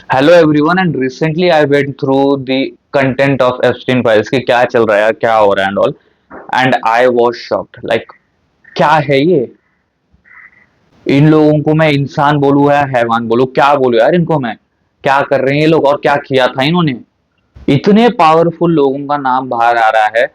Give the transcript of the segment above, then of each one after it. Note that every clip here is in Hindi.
Hello everyone and recently I went through the content of Epstein files कि क्या चल रहा है, क्या हो रहा है and all. And I was shocked, like क्या है ये। इन लोगों को मैं इंसान बोलूं या हैवान बोलूं, क्या बोलूं यार इनको मैं। क्या कर रहे हैं ये लोग और क्या किया था इन्होंने। इतने पावरफुल लोगों का नाम बाहर आ रहा है।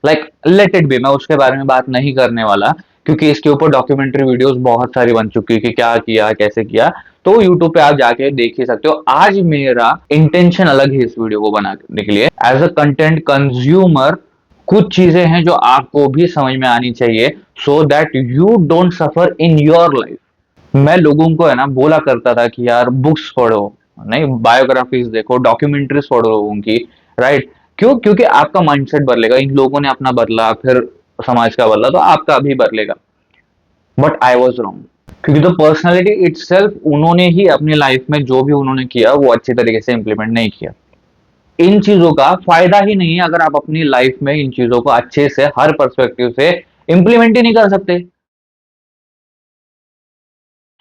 लाइक लेट इट बी, मैं उसके बारे में बात नहीं करने वाला क्योंकि इसके ऊपर डॉक्यूमेंट्री वीडियोस बहुत सारी बन चुकी है कि क्या किया कैसे किया। तो यूट्यूब पे आप जाके देख ही सकते हो। आज मेरा इंटेंशन अलग है इस वीडियो को बनाने के लिए। एज अ कंटेंट कंज्यूमर कुछ चीजें हैं जो आपको भी समझ में आनी चाहिए, so that you don't suffer in your life. मैं लोगों को है ना बोला करता था कि यार बुक्स पढ़ो, नहीं बायोग्राफीज देखो, डॉक्यूमेंट्रीज पढ़ो लोगों की। राइट? क्यों? क्योंकि आपका माइंडसेट बदलेगा। इन लोगों ने अपना बदला, फिर समाज का बदला, तो आपका भी बदलेगा। बट आई वॉज रॉन्ग, क्योंकि तो पर्सनैलिटी इटसेल्फ उन्होंने ही अपनी लाइफ में जो भी उन्होंने किया वो अच्छी तरीके से इंप्लीमेंट नहीं किया। इन चीजों का फायदा ही नहीं है अगर आप अपनी लाइफ में इन चीजों को अच्छे से हर पर्सपेक्टिव से इंप्लीमेंट ही नहीं कर सकते।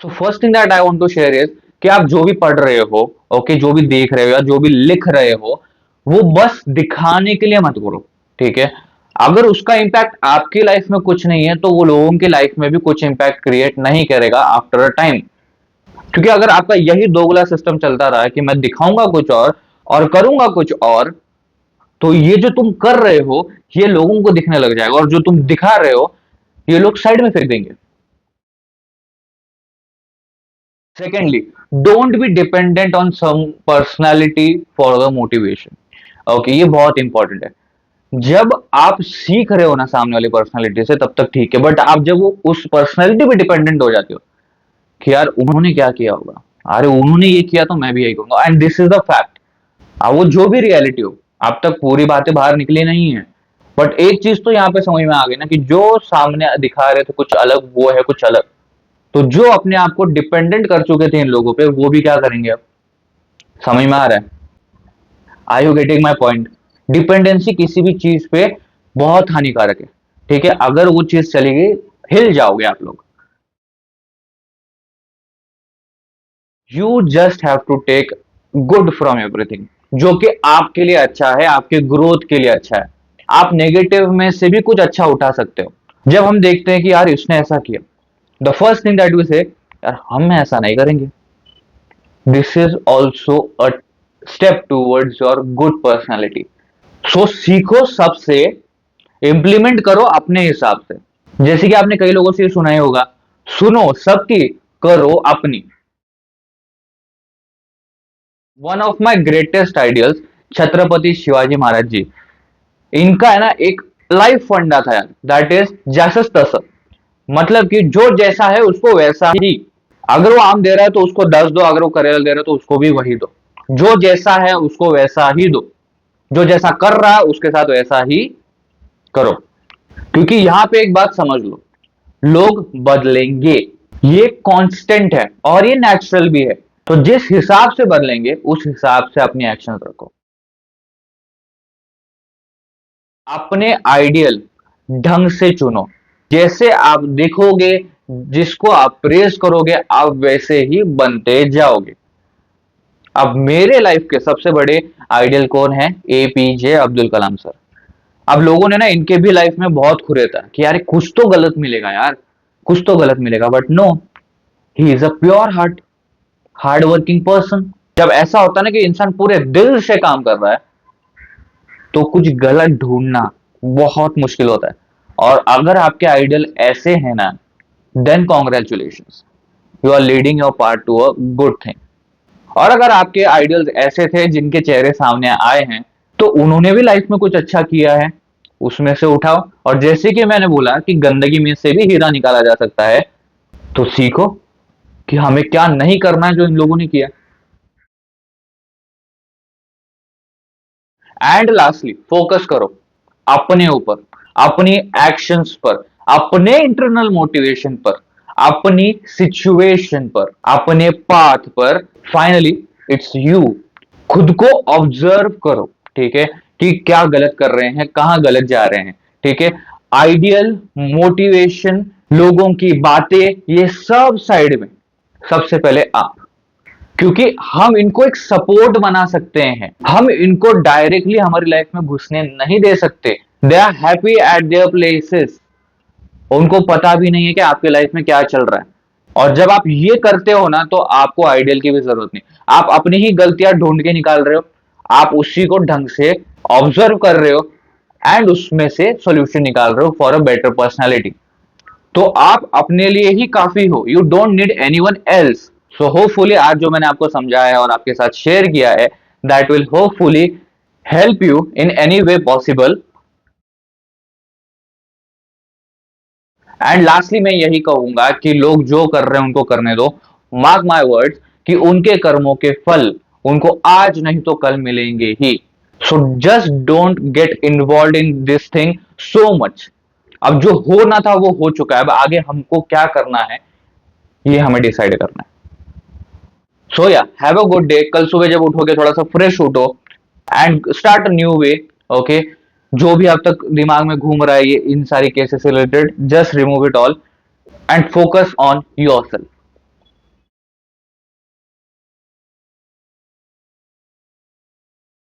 So first thing that I want to share is कि आप जो भी पढ़ रहे हो, ओके, जो भी देख रहे हो या जो भी लिख रहे हो, वो बस दिखाने के लिए मत करो। ठीक है? अगर उसका इम्पैक्ट आपकी लाइफ में कुछ नहीं है तो वो लोगों की लाइफ में भी कुछ इम्पैक्ट क्रिएट नहीं करेगा आफ्टर अ टाइम। क्योंकि अगर आपका यही दोगला सिस्टम चलता रहा कि मैं दिखाऊंगा कुछ और करूंगा कुछ और, तो ये जो तुम कर रहे हो ये लोगों को दिखने लग जाएगा, और जो तुम दिखा रहे हो ये लोग साइड में फेंक देंगे। Secondly, don't be dependent on some personality for the motivation. Okay, ये बहुत इंपॉर्टेंट है। जब आप सीख रहे हो ना सामने वाली पर्सनालिटी से तब तक ठीक है, बट आप जब वो उस पर्सनालिटी पे डिपेंडेंट हो जाते हो कि यार उन्होंने क्या किया होगा, अरे उन्होंने ये किया तो मैं भी यही करूंगा, and this is the fact. अब वो जो भी रियलिटी हो, अब तक पूरी बातें बाहर निकली नहीं है, बट एक चीज तो यहाँ पे समझ में आ गई ना कि जो सामने दिखा रहे थे कुछ अलग, वो है कुछ अलग। तो जो अपने आप को डिपेंडेंट कर चुके थे इन लोगों पे, वो भी क्या करेंगे अब। समझ में आ रहा है? I you getting my point? Dependency किसी भी चीज पे बहुत हानिकारक है। ठीक है? अगर वो चीज चली गई, हिल जाओगे आप लोग। You just have to take good from everything, जो कि आपके लिए अच्छा है, आपके ग्रोथ के लिए अच्छा है। आप नेगेटिव में से भी कुछ अच्छा उठा सकते हो। जब हम देखते हैं कि यार इसने ऐसा किया, the first thing that we say, यार हम ऐसा नहीं करेंगे। This is also a step towards your good personality. So सीखो सबसे, इंप्लीमेंट करो अपने हिसाब से। जैसे कि आपने कई लोगों से सुना ही होगा, सुनो सबकी, करो अपनी। One of my greatest ideals Chhatrapati Shivaji Maharaj ji, इनका है ना एक लाइफ फंडा था यार, दैट इज जैसस तस। मतलब कि जो जैसा है उसको वैसा ही। अगर वो आम दे रहा है तो उसको 10 दो, अगर वो करेला दे रहा है तो उसको भी वही दो। जो जैसा है उसको वैसा ही दो। जो जैसा कर रहा है उसके साथ वैसा ही करो। क्योंकि यहां पे एक बात समझ लो, लोग बदलेंगे, ये कांस्टेंट है और ये नेचुरल भी है। तो जिस हिसाब से बदलेंगे उस हिसाब से अपनी एक्शन रखो। अपने आइडियल ढंग से चुनो। जैसे आप देखोगे, जिसको आप प्रेज करोगे, आप वैसे ही बनते जाओगे। अब मेरे लाइफ के सबसे बड़े आइडियल कौन है? APJ Abdul Kalam sir. अब लोगों ने ना इनके भी लाइफ में बहुत खुरे था कि यार कुछ तो गलत मिलेगा यार, कुछ तो गलत मिलेगा, but no, he is a pure heart, hard working person. जब ऐसा होता है ना कि इंसान पूरे दिल से काम कर रहा है, तो कुछ गलत ढूंढना बहुत मुश्किल होता है। और अगर आपके आइडियल ऐसे हैं ना, then congratulation, you are leading your part to a good thing. और अगर आपके आइडियल्स ऐसे थे जिनके चेहरे सामने आए हैं, तो उन्होंने भी लाइफ में कुछ अच्छा किया है, उसमें से उठाओ। और जैसे कि मैंने बोला कि गंदगी में से भी हीरा निकाला जा सकता है, तो सीखो कि हमें क्या नहीं करना है जो इन लोगों ने किया। एंड लास्टली, फोकस करो अपने ऊपर, अपनी एक्शंस पर, अपने इंटरनल मोटिवेशन पर, अपनी सिचुएशन पर, अपने पाथ पर। Finally it's you. खुद को ऑब्जर्व करो। ठीक है? कि क्या गलत कर रहे हैं, कहां गलत जा रहे हैं। ठीक है? आइडियल, मोटिवेशन, लोगों की बातें, ये सब साइड में। सबसे पहले आप। क्योंकि हम इनको एक सपोर्ट बना सकते हैं, हम इनको डायरेक्टली हमारी लाइफ में घुसने नहीं दे सकते। They are happy at their places, उनको पता भी नहीं है कि आपके लाइफ में क्या चल रहा है। और जब आप ये करते हो ना, तो आपको आइडियल की भी जरूरत नहीं, आप अपनी ही गलतियां ढूंढ के निकाल रहे हो, आप उसी को ढंग से ऑब्जर्व कर रहे हो एंड उसमें से सॉल्यूशन निकाल रहे हो फॉर अ बेटर पर्सनैलिटी। तो आप अपने लिए ही काफी हो, you don't need anyone else. So hopefully आज जो मैंने आपको समझाया है और आपके साथ शेयर किया है, that will hopefully help you in any way possible. And lastly मैं यही कहूंगा कि लोग जो कर रहे हैं उनको करने दो। मार्क माय वर्ड्स कि उनके कर्मों के फल उनको आज नहीं तो कल मिलेंगे ही। So just don't get involve in this thing so much. अब जो होना था वो हो चुका है, अब आगे हमको क्या करना है ये हमें डिसाइड करना है। सो या हैव अ गुड डे। कल सुबह जब उठोगे थोड़ा सा फ्रेश उठो and start a new way. Okay, जो भी अब तक दिमाग में घूम रहा है ये इन सारी केसेस से related, just remove it all and focus on yourself.